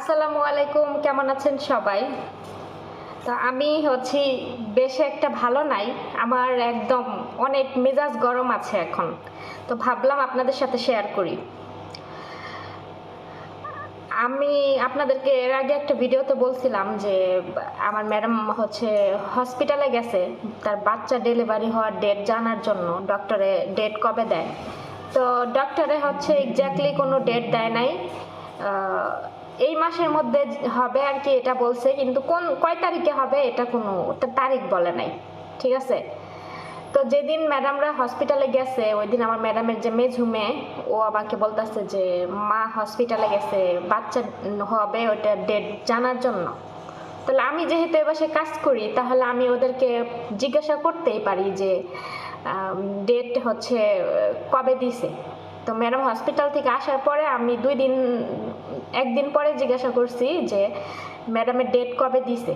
আসসালামু আলাইকুম, কেমন আছেন সবাই? তো আমি হচ্ছি বেশ একটা ভালো নাই। আমার একদম অনেক মেজাজ গরম আছে এখন। তো ভাবলাম আপনাদের সাথে শেয়ার করি। আমি আপনাদেরকে এর আগে একটা ভিডিওতে বলছিলাম যে আমার ম্যাডাম হচ্ছে হসপিটালে গেছে তার বাচ্চা ডেলিভারি হওয়ার ডেট জানার জন্য। ডক্টরে ডেট কবে দেয়, তো ডক্টরে হচ্ছে এক্স্যাক্টলি কোনো ডেট দেয় নাই। এই মাসের মধ্যে হবে আর কি এটা বলছে, কিন্তু কয় তারিখে হবে এটা কোনো তারিখ বলে নাই। ঠিক আছে, তো যেদিন ম্যাডামরা হসপিটালে গেছে ওই দিন আমার ম্যাডামের যে মেঝু মেয়ে ও আমাকে বলতেছে যে মা হসপিটালে গেছে বাচ্চা হবে ওটা ডেট জানার জন্য। তাহলে আমি যেহেতু এ বাসায় কাজ করি তাহলে আমি ওদেরকে জিজ্ঞাসা করতেই পারি যে ডেট হচ্ছে কবে দিছে। তো ম্যাডাম হসপিটাল থেকে আসার পরে আমি একদিন পরে জিজ্ঞাসা করছি যে ম্যাডামের ডেট কবে দিছে।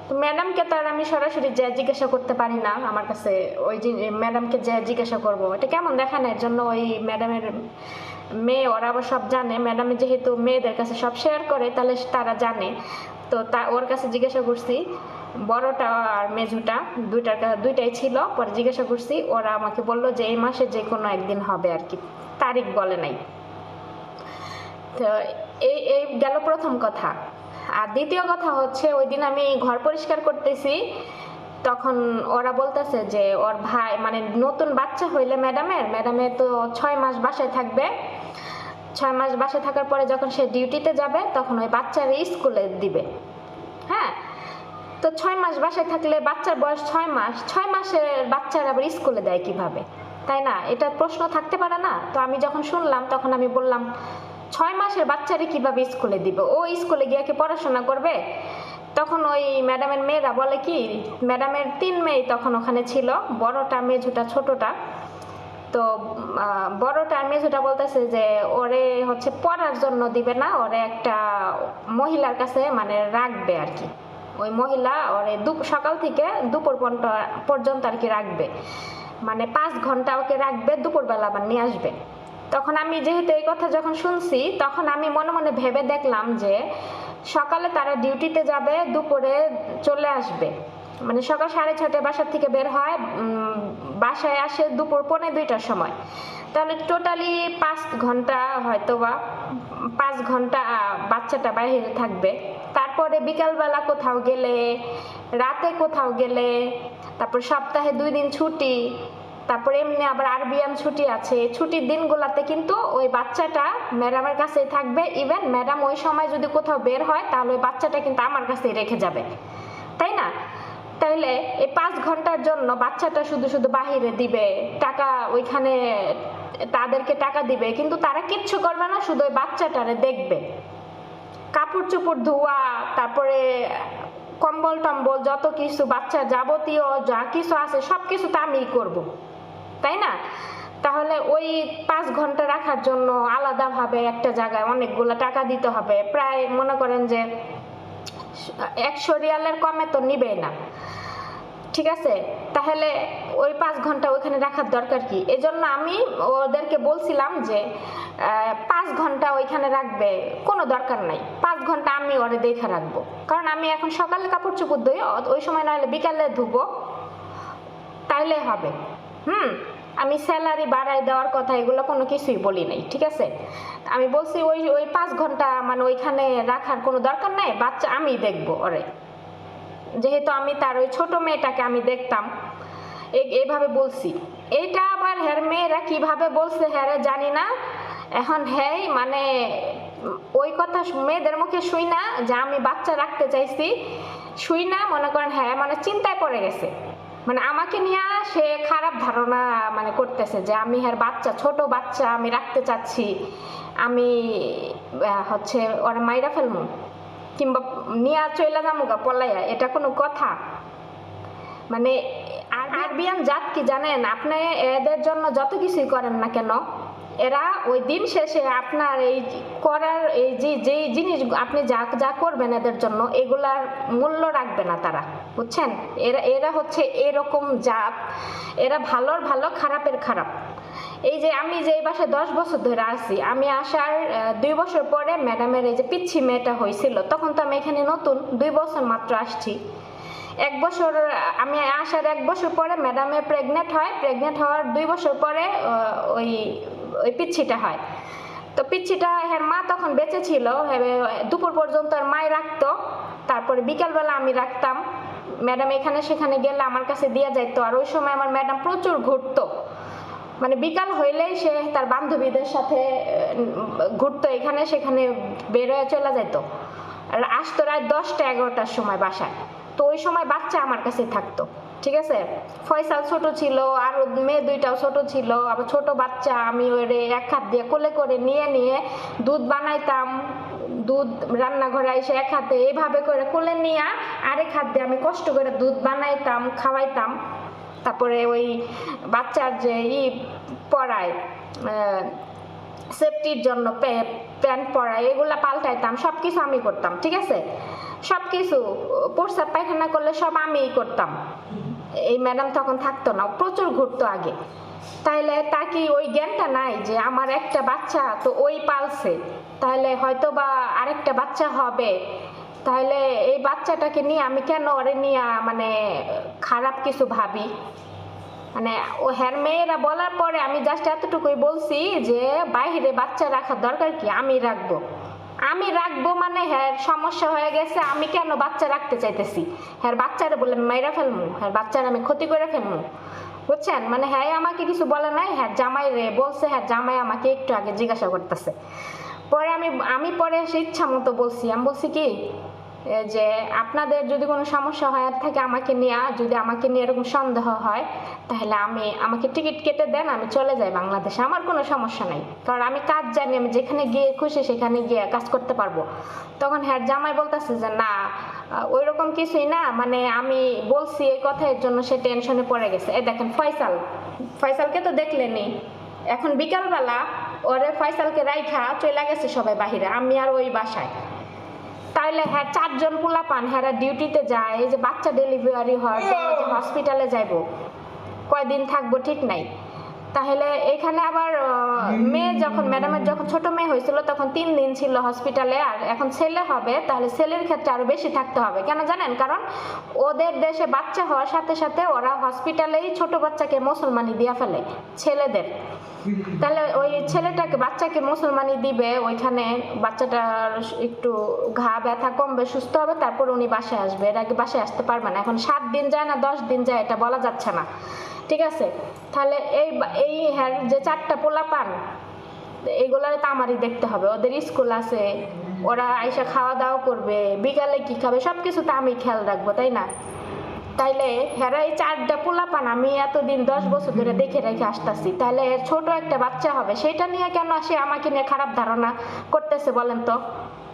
তো ম্যাডামকে তো আর আমি সরাসরি যা জিজ্ঞাসা করতে পারি না, আমার কাছে ওই ম্যাডামকে যা জিজ্ঞাসা করব এটা কেমন দেখানো, এর জন্য ওই ম্যাডামের মেয়ে ওরা আবার সব জানে। ম্যাডামে যেহেতু মেয়েদের কাছে সব শেয়ার করে তাহলে তারা জানে। তো ওর কাছে জিজ্ঞাসা করছি, বড়টা আর মেজুটা দুইটাই ছিল। পরে জিজ্ঞাসা করছি, ওরা আমাকে বললো যে এই মাসে যে কোনো একদিন হবে আর কি, তারিখ বলে নাই। তো এই গেল প্রথম কথা। আর দ্বিতীয় কথা হচ্ছে ওই দিন আমি ঘর পরিষ্কার করতেছি, তখন ওরা বলতেছে যে ওর ভাই মানে নতুন বাচ্চা হইলে ম্যাডামের তো 6 মাস বাসায় থাকবে। 6 মাস বাসায় থাকার পরে যখন সে ডিউটিতে যাবে তখন ওই বাচ্চার স্কুলে দিবে। হ্যাঁ, তো 6 মাস বাসায় থাকলে বাচ্চার বয়স 6 মাস, 6 মাসের বাচ্চার আবার স্কুলে দেয় কিভাবে, তাই না? এটা প্রশ্ন থাকতে পারে না? তো আমি যখন শুনলাম তখন আমি বললাম 6 মাসের বাচ্চারে কিভাবে স্কুলে দিবে, ও স্কুলে গিয়ে কি পড়াশোনা করবে? তখন ওই ম্যাডামের মেয়েরা বলে কি, ম্যাডামের 3 মেয়ে তখন ওখানে ছিল, বড়টা মেজুটা ছোটটা। তো বড়টা আর মেজুটা বলতেছে যে ওরে হচ্ছে পড়ার জন্য দিবে না, ওরে একটা মহিলার কাছে মানে রাখবে আর কি। ওই মহিলা ওরে সকাল থেকে দুপুর পর্যন্ত আর কি রাখবে, মানে 5 ঘন্টা ওকে রাখবে, দুপুরবেলা আবার নিয়ে আসবে। তখন আমি যেহেতু এই কথা যখন শুনছি তখন আমি মনে মনে ভেবে দেখলাম যে সকালে তারা ডিউটিতে যাবে, দুপুরে চলে আসবে, মানে সকাল 6:30টায় বাসার থেকে বের হয়, বাসায় আসে দুপুর 1:45টার সময়। তাহলে টোটালি 5 ঘন্টা, হয়তো বা 5 ঘন্টা বাচ্চাটা বাইরে থাকবে। তারপরে বিকালবেলা কোথাও গেলে, রাতে কোথাও গেলে, তারপর সপ্তাহে 2 দিন ছুটি, তারপরে এমনি আবার আরবিয়ান ছুটি আছে। ছুটির দিনগুলোতে কিন্তু ওই বাচ্চাটা ম্যাডামের কাছেই থাকবে। ইভেন ম্যাডাম ওই সময় যদি কোথাও বের হয় তাহলে ওই বাচ্চাটা কিন্তু আমার কাছেই রেখে যাবে, তাই না? তাইলে এই 5 ঘন্টার জন্য বাচ্চাটা শুধু শুধু বাহিরে দিবে, টাকা ওইখানে তাদেরকে টাকা দিবে, কিন্তু তারা কিচ্ছু করবে না, শুধু ওই বাচ্চাটারে দেখবে। কাপড় চোপড় ধোয়া, তারপরে কম্বল টম্বল যত কিছু বাচ্চা যাবতীয় যা কিছু আছে সব কিছু তো আমিই করবো, তাই না? তাহলে ওই 5 ঘন্টা রাখার জন্য আলাদাভাবে একটা জায়গায় অনেকগুলো টাকা দিতে হবে, প্রায় মনে করেন যে 100 রিয়ালের কমে তো নিবেই না। ঠিক আছে, তাহলে ওই 5 ঘন্টা ওইখানে রাখার দরকার কি? এজন্য আমি ওদেরকে বলছিলাম যে 5 ঘন্টা ওইখানে রাখবে কোনো দরকার নাই, 5 ঘন্টা আমি ওরে দেখে রাখবো। কারণ আমি এখন সকালে কাপড় চোপড় ধুই, ওই সময় নাহলে বিকালে ধুবো, তাইলে হবে। আমি স্যালারি বাড়াই দেওয়ার কথা এগুলো কোনো কিছুই বলি নাই, ঠিক আছে? আমি বলছি ওই 5 ঘন্টা মানে ওইখানে রাখার কোনো দরকার নাই, বাচ্চা আমি দেখবো ওরে, যেহেতু আমি তার ওই ছোট মেয়েটাকে আমি দেখতাম, এইভাবে বলছি। এটা আবার হ্যার মেয়েরা কিভাবে বলছে হ্যাঁ জানি না। এখন হ্যাঁ মানে ওই কথা মেয়েদের মুখে শুই না যে আমি বাচ্চা রাখতে চাইছি, শুই না মনে করেন হ্যাঁ মানে চিন্তায় পড়ে গেছে, মানে আমাকে নিয়ে সে খারাপ ধারণা মানে করতেছে যে আমি হ্যাঁ বাচ্চা, ছোট বাচ্চা আমি রাখতে চাচ্ছি, আমি হচ্ছে ওরা মাইরা ফেলবো কিংবা নিয়ে চলে যাবো গা পলাইয়া, এটা কোনো কথা? মানে আরবিয়ান জাত কি জানেন আপনি? এদের জন্য যত কিছুই করেন না কেন, এরা ওই দিন শেষে আপনার এই করার এই যেই জিনিস আপনি যা যা করবেন এদের জন্য এগুলার মূল্য রাখবে না তারা, বুঝছেন? এরা হচ্ছে এরকম জাত, এরা ভালোর ভালো খারাপের খারাপ। এই যে আমি যে এই বাসায় 10 বছর ধরে আছি, আমি আসার 2 বছর পরে ম্যাডামের এই যে পিচ্ছি মেয়েটা হয়েছিল, তখন তো আমি এখানে নতুন 2 বছর মাত্র আসছি। 1 বছর আমি আসার 1 বছর পরে ম্যাডামে প্রেগনেন্ট হয়, প্রেগনেন্ট হওয়ার 2 বছর পরে ওই ওই পিচ্ছিটা হয়। তো পিচ্ছিটা এর মা তখন বেঁচে ছিল, দুপুর পর্যন্ত আর মাই রাখতো, তারপরে বিকালবেলা আমি রাখতাম। ম্যাডাম এখানে সেখানে গেলে আমার কাছে দিয়ে যাইতো। আর ওই সময় আমার ম্যাডাম প্রচুর ঘুরতো, মানে বিকাল হইলেই সে তার বান্ধবীদের সাথে ঘুরতো, এখানে সেখানে বের হয়ে চলে যেত। আর আসতো রাত 10টা 11টার সময় বাসায়। তো ওই সময় বাচ্চা আমার কাছে থাকতো, ঠিক আছে? ফয়সাল ছোট ছিল, আর মেয়ে 2টাও ছোট ছিল, আবার ছোট বাচ্চা। আমি ওরে এক হাত দিয়ে কোলে করে নিয়ে নিয়ে দুধ বানাইতাম, দুধ রান্নাঘরে এসে এক হাতে এইভাবে করে কোলে নিয়ে আরেক হাত দিয়ে আমি কষ্ট করে দুধ বানাইতাম, খাওয়াইতাম। তারপরে ওই বাচ্চার যে পরায় সেফটির জন্য প্যান্ট পরায়, এগুলা পাল্টাইতাম, সব কিছু আমি করতাম, ঠিক আছে? সব কিছু প্রস্রাব পায়খানা করলে সব আমিই করতাম। এই ম্যাডাম তখন থাকতো না, প্রচুর ঘুরতো আগে। তাইলে তার কি ওই জ্ঞানটা নাই যে আমার একটা বাচ্চা তো ওই পালছে, তাহলে হয়তো বা আরেকটা বাচ্চা হবে, তাহলে এই বাচ্চাটাকে নিয়ে আমি কেন ওরে নিয়ে মানে খারাপ কিছু ভাবি? মানে ও হ্যার মেয়েরা বলার পরে আমি জাস্ট এতটুকুই বলছি যে বাইরে বাচ্চা রাখার দরকার কি, আমি রাখবো মানে হ্যাঁ সমস্যা হয়ে গেছে, আমি কেন বাচ্চা রাখতে চাইতেছি? হ্যাঁ বাচ্চারা বলে মাইরা ফেলমু, হ্যাঁ বাচ্চারা আমি ক্ষতি করে ফেলমু, বুঝছেন? মানে হ্যাঁ আমাকে কিছু বলে নাই, হ্যাঁ জামাই রে বলছে, হ্যাঁ জামাই আমাকে একটু আগে জিজ্ঞাসা করতেছে। পরে আমি পরে এসে ইচ্ছা মতো বলছি, আমি বলছি কি যে আপনাদের যদি কোনো সমস্যা হয় থাকে আমাকে নিয়ে, যদি আমাকে নিয়ে এরকম সন্দেহ হয় তাহলে আমাকে টিকিট কেটে দেন, আমি চলে যাই বাংলাদেশে, আমার কোনো সমস্যা নাই, কারণ আমি কাজ জানি, আমি যেখানে গিয়ে খুশি সেখানে গিয়ে কাজ করতে পারবো। তখন হ্যাঁ জামাই বলতেছে যে না ওই রকম কিছুই না, মানে আমি বলছি এই কথার জন্য সে টেনশনে পড়ে গেছে। এই দেখেন ফয়সালকে তো দেখলেনি, এখন বিকালবেলা ওরে ফয়সালকে রাইখা চলে গেছে সবাই বাহিরে, আমি আর ওই বাসায়। তাইলে হ্যাঁ 4 জন পোলাপান হ্যাঁ ডিউটিতে যায়, এই যে বাচ্চা ডেলিভারি হয় হসপিটালে যাইব, কয়দিন থাকবো ঠিক নাই। তাহলে এখানে আবার মেয়ে যখন ম্যাডামের যখন ছোট মেয়ে হয়েছিল তখন 3 দিন ছিল হসপিটালে, আর এখন ছেলে হবে, তাহলে ছেলের ক্ষেত্রে আরো বেশি থাকতে হবে। কেন জানেন? কারণ ওদের দেশে বাচ্চা হওয়ার সাথে সাথে ওরা হসপিটালেই ছোট বাচ্চাকে মুসলমানি দিয়া ফেলে ছেলেদের। তাহলে ওই ছেলেটাকে বাচ্চাকে মুসলমানি দিবে, ওইখানে বাচ্চাটার একটু ঘা ব্যথা কমবে, সুস্থ হবে, তারপর উনি বাসায় আসবে। এর আগে বাসায় আসতে পারবে না। এখন 7 দিন যায় না 10 দিন যায় এটা বলা যাচ্ছে না, ঠিক আছে? তাহলে এই হ্যাঁ যে 4টা পোলাপান এইগুলার তো আমারই দেখতে হবে, ওদের স্কুল আছে, ওরা আইসা খাওয়া দাওয়া করবে, বিকালে কি খাবে সব কিছু তো আমি খেয়াল রাখবো, তাই না? তাইলে হেরা এই 4টা পোলাপান আমি এতদিন 10 বছর ধরে দেখে রেখে আসতেছি, তাহলে ছোট একটা বাচ্চা হবে, সেটা নিয়ে কেন সে আমাকে নিয়ে খারাপ ধারণা করতেছে বলেন তো?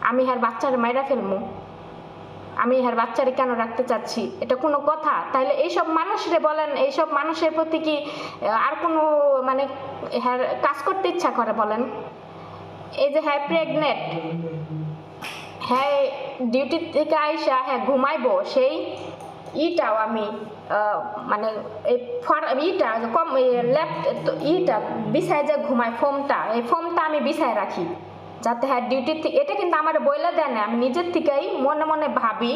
আমি হ্যাঁ বাচ্চারে মাইরা ফেলমু, আমি হ্যাঁ বাচ্চারে কেন রাখতে চাচ্ছি? এটা কোনো কথা? তাহলে এইসব মানুষরে বলেন, এইসব মানুষের প্রতি কি আর কোনো মানে হ্যাঁ কাজ করতে ইচ্ছা করে বলেন? এই যে হ্যাঁ প্রেগনেন্ট, হ্যাঁ ডিউটি থেকে আইসা হ্যাঁ ঘুমাইবো, সেই ইটাও আমি মানে এই ইটা কম ইটা বিছায় যে ঘুমায় ফোমটা, এই ফোমটা আমি বিছায় রাখি যাতে হ্যাঁ ডিউটির থেকে, এটা কিন্তু আমার বইলে দেয় না, আমি নিজের থেকেই মনে মনে ভাবি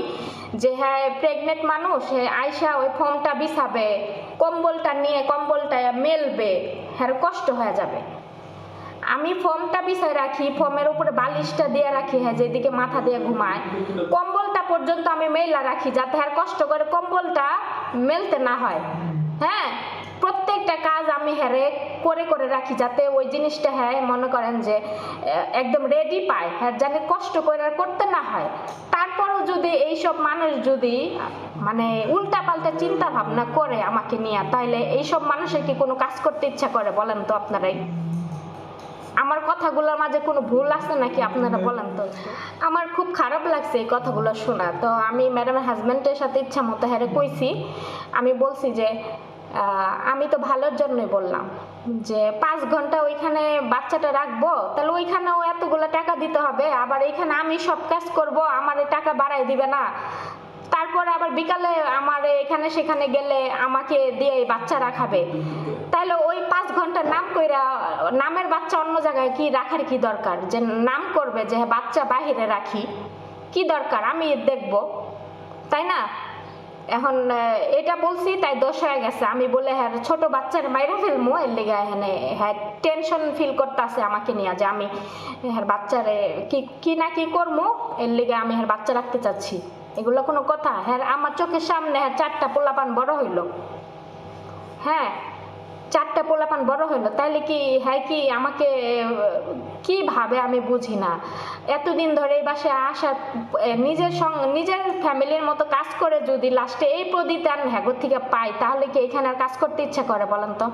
যে হ্যাঁ প্রেগনেন্ট মানুষ আইসা ওই ফোমটা বিছাবে, কম্বলটা নিয়ে কম্বলটা মেলবে, হ্যাঁ কষ্ট হয়ে যাবে। আমি ফোমটা বিছায় রাখি, ফোমের উপরে বালিশটা দিয়ে রাখি, হ্যাঁ যেদিকে মাথা দিয়ে ঘুমায়, কম্বলটা পর্যন্ত আমি মেলা রাখি যাতে আর কষ্ট করে কম্বলটা মেলতে না হয়। হ্যাঁ প্রত্যেকটা কাজ আমি হ্যারে করে করে রাখি যাতে ওই জিনিসটা হ্যাঁ মনে করেন যে একদম রেডি পায়, হ্যাঁ জানি কষ্ট করে আর করতে না হয়। তারপরও যদি এইসব মানুষ যদি মানে উল্টা পাল্টা চিন্তা ভাবনা করে আমাকে নিয়ে, তাহলে এইসব মানুষের কি কোনো কাজ করতে ইচ্ছা করে বলেন তো আপনারাই? আমার কথাগুলোর মাঝে কোনো ভুল আছে নাকি আপনারা বলেন তো? আমার খুব খারাপ লাগছে এই কথাগুলো শোনা। তো আমি ম্যাডামের হাজব্যান্ডের সাথে ইচ্ছা মতো হ্যারে কইছি, আমি বলছি যে আমি তো ভালোর জন্যই বললাম যে 5 ঘন্টা ওইখানে বাচ্চাটা রাখবো, তাহলে ওইখানেও এতগুলো টাকা দিতে হবে, আবার এইখানে আমি সব কাজ করব, আমার টাকা বাড়াই দিবে না, তারপরে আবার বিকালে আমার এখানে সেখানে গেলে আমাকে দিয়ে বাচ্চা রাখাবে, তাহলে ওই 5 ঘন্টা নাম কইরা নামের বাচ্চা অন্য জায়গায় কি রাখার কি দরকার, যে নাম করবে যে বাচ্চা বাহিরে রাখি, কি দরকার, আমি দেখব, তাই না? এখন এটা বলছি তাই দোষ হয়ে গেছে, আমি বলে হ্যাঁ ছোট বাচ্চার মাইরা ফেলবো, এর লেগে হ্যাঁ হ্যাঁ টেনশন ফিল করতেছে আমাকে নিয়ে, যে আমি হ্যাঁ বাচ্চারে কি না কি করবো, এর লেগে আমি হ্যাঁ বাচ্চা রাখতে চাচ্ছি। এগুলো কোনো কথা? হ্যাঁ আমার চোখের সামনে হ্যাঁ 4টা পোলাপান বড় হইলো, হ্যাঁ 4টা পোলাপান বড় হইলো, তাইলে কি হ্যাঁ কি আমাকে কি ভাবে আমি বুঝি না। এতদিন ধরে এই বাসায় আসার নিজের ফ্যামিলির মতো কাজ করে যদি লাস্টে এই প্রতিদান হ্যাগোর থেকে পাই, তাহলে কি এখানে আর কাজ করতে ইচ্ছা করে বলেন তো?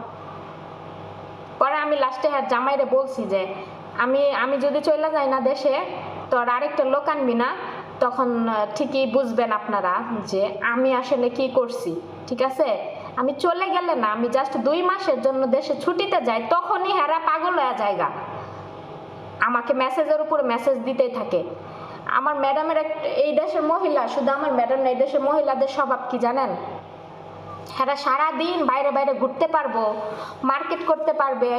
পরে আমি লাস্টে হ্যাঁ জামাইরে বলছি যে আমি যদি চলে যাই না দেশে, তো আর আরেকটা লোক আনবি না, তখন ঠিকই বুঝবেন আপনারা যে আমি আসলে কি করছি, ঠিক আছে? আমি চলে গেলে না, আমি জাস্ট 2 মাসের জন্য দেশে ছুটিতে যাই, তখনই হেরা পাগল হয়ে জায়গা, আমাকে মেসেজের উপর মেসেজ দিতেই থাকে। আমার ম্যাডামের এই দেশের মহিলা, শুধু আমার ম্যাডাম না, এই দেশের মহিলাদের স্বভাব কি জানেন? এরা সারাদিন বাইরে বাইরে ঘুরতে পারবো, মার্কেট করতে পারবে,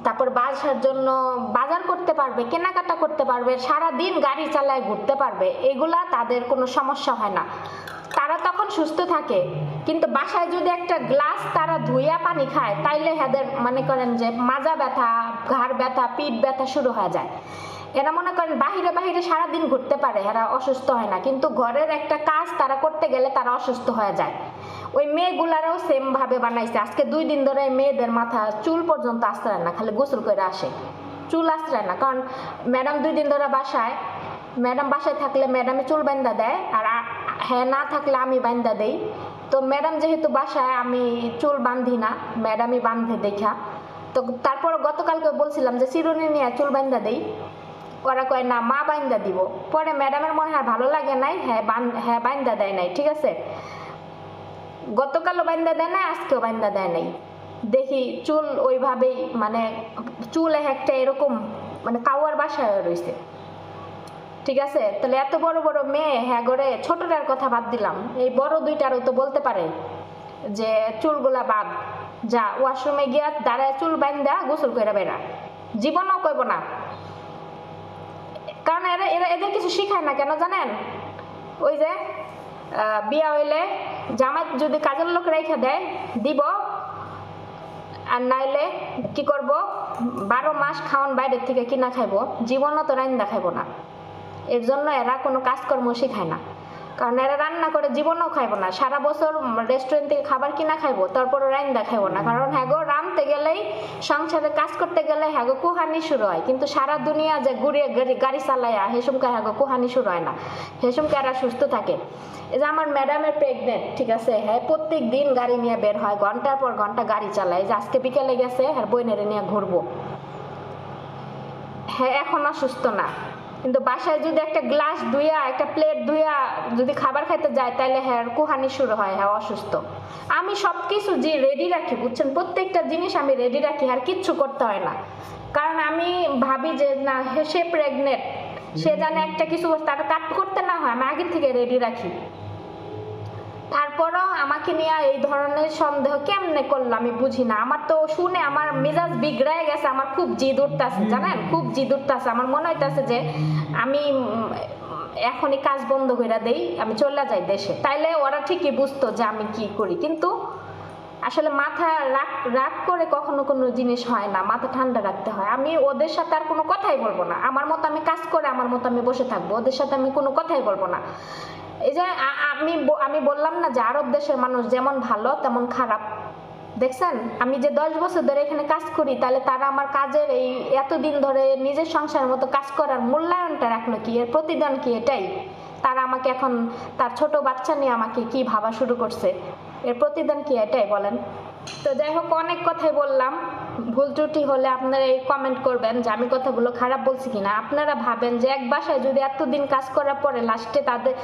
তারপর বাসার জন্য বাজার করতে পারবে, কেনাকাটা করতে পারবে, সারাদিন গাড়ি চালায় ঘুরতে পারবে, এগুলা তাদের কোনো সমস্যা হয় না, তারা তখন সুস্থ থাকে। কিন্তু বাসায় যদি একটা গ্লাস তারা ধুইয়া পানি খায়, তাইলে এদের মনে করেন যে মাজা ব্যথা, ঘাড় ব্যথা, পিঠ ব্যথা শুরু হয়ে যায়। এরা মনে করেন বাহিরে বাহিরে সারাদিন ঘুরতে পারে, এরা অসুস্থ হয় না, কিন্তু ঘরের একটা কাজ তারা করতে গেলে তারা অসুস্থ হয়ে যায়। ওই মেয়েগুলারও সেম ভাবে বানাইছে। আজকে 2 দিন ধরে মেয়েদের মাথা চুল পর্যন্ত আশ্রয় না, খালি গোসল করে আসে, চুল আশ্রয় না, কারণ ম্যাডাম 2 দিন ধরে বাসায়, ম্যাডাম বাসায় থাকলে ম্যাডামে চুল বান্ধা দেয়, আর হ্যাঁ না থাকলে আমি বান্ধা দেই। তো ম্যাডাম যেহেতু বাসায়, আমি চুল বান্ধি না, ম্যাডামই বান্ধে দেখা। তো তারপর গতকালকে বলছিলাম যে চিরুনি নিয়ে চুল বান্ধা দেই, ওরা কয় না মা বান্ধা দিব। পরে ম্যাডামের মনে হয় ভালো লাগে নাই, হ্যাঁ বান্ধা দেয় নাই, ঠিক আছে, গতকালও বান্ধা দেয় নাই, আজকেও বান্ধা দেয় নাই। দেখি চুল ওইভাবেই, মানে চুল একটা এরকম মানে কাওয়ার বাসায় রয়েছে, ঠিক আছে? তাহলে এত বড় বড় মেয়ে, হ্যাঁ গড়ে ছোটটার কথা বাদ দিলাম, এই বড় 2টারও তো বলতে পারে যে চুলগুলা বাদ, যা ওয়াশরুমে গিয়া দাঁড়ায় চুল বান্ধা গোসল করে বেড়া, জীবনও কইব না। কারণ এদের কিছু শিখায় না, কেন জানেন? ওই যে বিয়া হইলে জামাই যদি কাজের লোক রেখে দেয় দিব, আর নাইলে কি করব, 12 মাস খাওয়ান বাইরের থেকে কিনা খাইবো, জীবনও তো রান্না খাইবো না। এর জন্য এরা কোনো কাজকর্ম শেখায় না, কারণ এরা রান্না করে জীবনও খাইবো না, সারা বছর রেস্টুরেন্ট থেকে খাবার কিনা খাইবো, তারপরে রান্না খাইবো না, কারণ হ্যাগো রাঁধতে গেলেই, সংসারে কাজ করতে গেলে হ্যাগো কুহানি শুরু হয়, কিন্তু সারা দুনিয়া যে ঘুরিয়ে গাড়ি চালাইয়া হেসুমকা হ্যাগো কুহানি শুরু হয় না, হেসুমকা এরা সুস্থ থাকে। এই যে আমার ম্যাডামের প্রেগনেন্ট, ঠিক আছে, হ্যাঁ প্রত্যেক দিন গাড়ি নিয়ে বের হয়, ঘন্টার পর ঘন্টা গাড়ি চালায়, যে আজকে বিকেলে গেছে আর বইনেরে নিয়ে ঘুরবো, হ্যাঁ এখন অসুস্থ না, কিন্তু বাসায় যদি একটা গ্লাস ধুইয়া, একটা প্লেট ধুইয়া যদি খাবার খাইতে যায়, তাহলে হ্যাঁ কুহানি শুরু হয়, হ্যাঁ অসুস্থ। আমি সব কিছু যে রেডি রাখি, বুঝছেন, প্রত্যেকটা জিনিস আমি রেডি রাখি, আর কিচ্ছু করতে হয় না, কারণ আমি ভাবি যে না সে প্রেগনেন্ট, সে জানে একটা কিছু তার কাট করতে না হয়, আমি আগে থেকে রেডি রাখি। তারপরও আমাকে নিয়ে এই ধরনের সন্দেহ কেমনে করলো আমি বুঝি না। আমার তো শুনে আমার মেজাজ বিগড়ায় গেছে, আমার খুব জিদ উঠতেছে, জানেন, খুব জিদ উঠতেছে। আমার মনে হইতেছে যে আমি এখনই কাজ বন্ধ করে দেই, আমি চলে যাই দেশে, তাইলে ওরা ঠিকই বুঝতো যে আমি কি করি। কিন্তু আসলে মাথা রাগ করে কখনো কোনো জিনিস হয় না, মাথা ঠান্ডা রাখতে হয়। আমি ওদের সাথে আর কোনো কথাই বলবো না, আমার মতো আমি কাজ করে আমার মতো আমি বসে থাকবো, ওদের সাথে আমি কোনো কথাই বলবো না। এই যে আমি বললাম না যে আরব দেশের মানুষ যেমন ভালো তেমন খারাপ, দেখছেন? আমি যে 10 বছর ধরে এখানে কাজ করি, তাহলে তারা আমার কাজের এই এতদিন ধরে নিজের সংসারের মতো কাজ করার মূল্যায়নটা রাখলো কি, এর প্রতিদান কি এটাই? তারা আমাকে এখন তার ছোট বাচ্চা নিয়ে আমাকে কি ভাবা শুরু করছে, এর প্রতিদান কি এটাই বলেন? তো যাই হোক, অনেক কথাই বললাম। ভুল ত্রুটি হলে আপনারা এই কমেন্ট করবেন যে আমি কথাগুলো খারাপ বলছি কিনা। আপনারা ভাবেন যে এক বাসায় যদি এতদিন কাজ করার পরে লাস্টে তাদের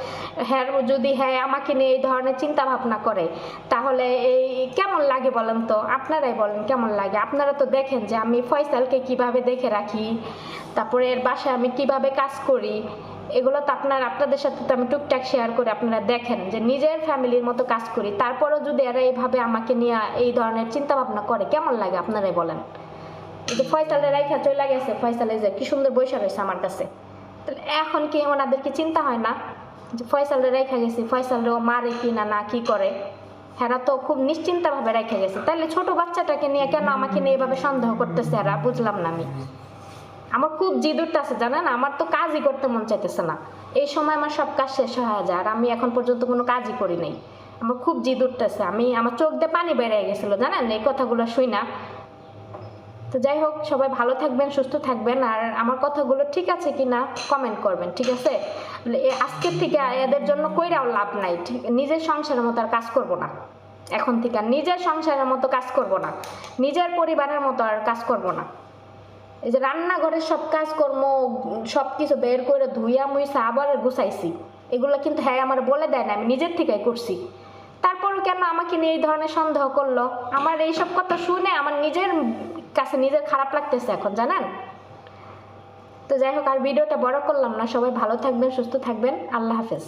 যদি আমাকে নিয়ে এই ধরনের চিন্তা ভাবনা করে, তাহলে এই কেমন লাগে বলেন তো? আপনারাই বলেন কেমন লাগে। আপনারা তো দেখেন যে আমি ফয়সালকে কিভাবে দেখে রাখি, তারপরে এর বাসায় আমি কিভাবে কাজ করি, এগুলো তো আপনাদের সাথে তো আমি টুকটাক শেয়ার করে আপনারা দেখেন যে নিজের ফ্যামিলির মতো কাজ করি। তারপরেও যদি এরা এইভাবে আমাকে নিয়ে এই ধরনের চিন্তা ভাবনা করে, কেমন লাগে আপনারাই বলেন। এই যে ফয়সালের রাইখা চলে গেছে, ফয়সালের যে কি সুন্দর বৈশা রয়েছে আমার কাছে, তাহলে এখন কি ওনাদের কি চিন্তা হয় না যে ফয়সালের রাইখা গেছি, ফয়সালও মারে কি না না কি করে? হেরা তো খুব নিশ্চিন্তভাবে রেখে গেছে, তাহলে ছোট বাচ্চাটাকে নিয়ে কেন আমাকে নিয়ে এভাবে সন্দেহ করতেছে এরা? বুঝলাম না আমি। আমার খুব জিদ উঠতেছে জানেন, আমার তো কাজই করতে মন চাইতেছে না। এই সময় আমার সব কাজ শেষ হয়ে যায় আর আমি এখন পর্যন্ত কোনো কাজই করি নাই। আমার খুব জিদ উঠতেছে, আমার চোখ দিয়ে পানি বেরিয়ে গেছিল জানেন এই কথাগুলো শুই না। তো যাই হোক, সবাই ভালো থাকবেন, সুস্থ থাকবেন, আর আমার কথাগুলো ঠিক আছে কিনা কমেন্ট করবেন, ঠিক আছে? আজকের থেকে এদের জন্য কইরাও লাভ নাই, ঠিক নিজের সংসারের মতো আর কাজ করব না। এখন থেকে আর নিজের সংসারের মতো কাজ করব না, নিজের পরিবারের মতো আর কাজ করব না। এই যে রান্নাঘরের সব কাজকর্ম সব কিছু বের করে ধুইয়া মুইসা আবার গুছাইছি, এগুলো কিন্তু আমার বলে দেয় না, আমি নিজের থেকেই করছি। তারপরও কেন আমাকে নিয়ে এই ধরনের সন্দেহ করলো? আমার এইসব কথা শুনে আমার নিজের কাছে নিজের খারাপ লাগতেছে এখন জানেন। তো যাই হোক, আর ভিডিওটা বড় করলাম না, সবাই ভালো থাকবেন, সুস্থ থাকবেন, আল্লাহ হাফেজ।